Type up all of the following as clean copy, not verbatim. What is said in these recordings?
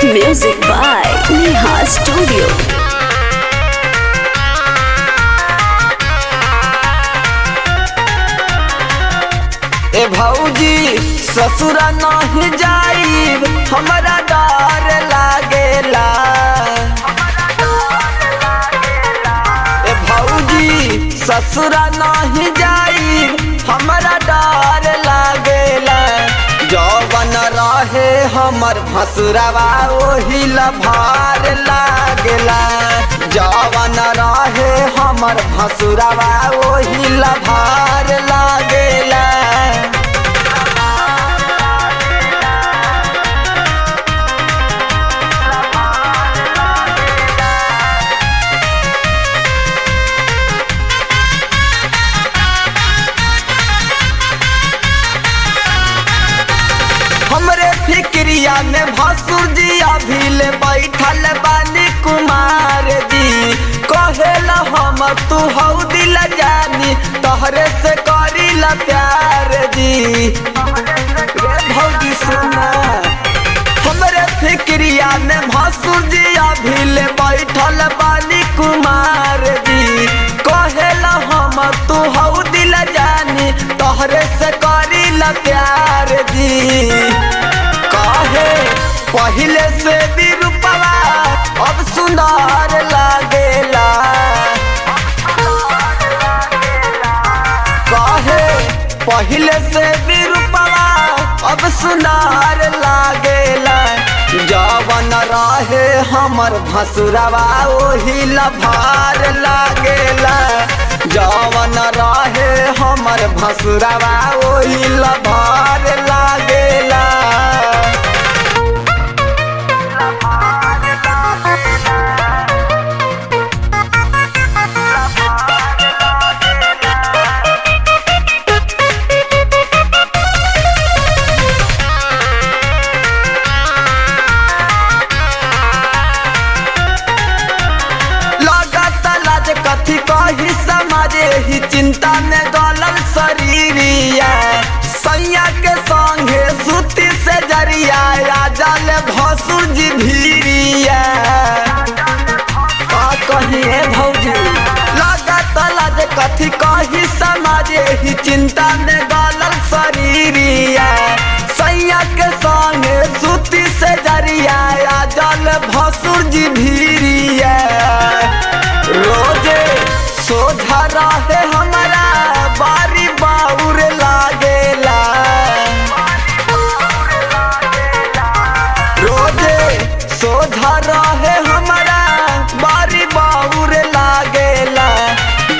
Music by Neha Studio. ए भौजी ससुरा नहीं जाइब हमरा डर लागेला। ए भौजी ससुरा नहीं जाइब हमरा डर लागेला। जौवन रहे हमर भसुरवा ओही लभार लागेला। जौवन रहे हमर भसुरवा ओही लभार लागेला। हमरे फिक्रिया में भसुर जी अभी ले बैठल बानी कुमार जी। कहेला हम तू हऊ दिल जानी तोहरे से करीला प्यार जी। रे भौजी सुना हमरे फिक्रिया में भसुर जी अभी ले बैठल बानी कुमार जी। कहेला हम तू हऊ दिल जानी तोहरे से करीला प्यार जी। काहे पहिले से भी रूपवा अब सुंदर लागेला। काहे पहिले से भी रूपवा अब सुंदर लागेला। जवन रहे हमर भसुरवा ओही लभार लागेला। जवन रहे हमर भसुरवा ओही लभार लागेला। कथी कही समाजे ही चिंता में गलल शरीरिया। सैया के संगे सुती से जरिया राजल भसुर जी भीरिया। का कहिए भौजी लागत लाज कथी कही समाजे ही चिंता में गलल शरीरिया। सैया के संगे सुती से जरिया राजल भसुर जी भीरिया। रोजे सोझा रहे हमारा बारी बाउर लागेला। रोजे सोझा रहे हमारा बारी बाउर लागेला।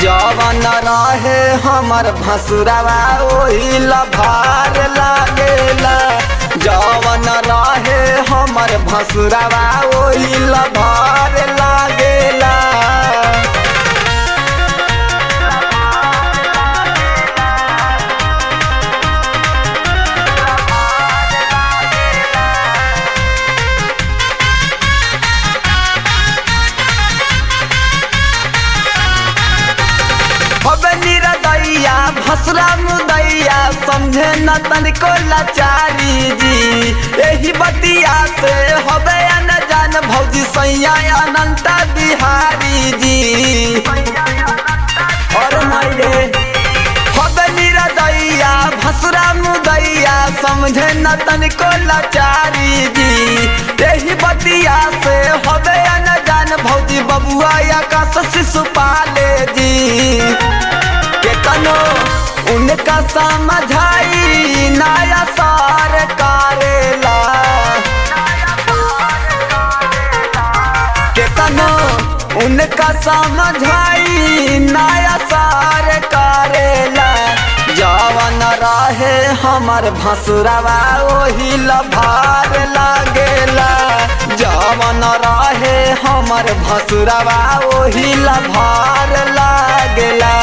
जवन रहे हमर भसुरवा ओही लभार लागेला। जवन रहे हमर भसुरवा ओही लभार लागेला। भसुरा मुदैया समझे न तनिको लाचारी जी। एही बतिया से हबे न जान भौजी सैया अनंत बिहारी जी। और मायरे हबे निरदैया भसुरा मुदैया समझे न तनिको लाचारी जी। एही बतिया से हबे न जान भौजी बबुआ आकाश शिशुपाले जी। केतनो उनका समझाई नया सार करेला। केतनो उनका समझाई नया सार करेला। जवन रहे हमर भसुरवा ओही लभार लागेला। जवन रहे हमर भसुरवा ओही लभार लागेला।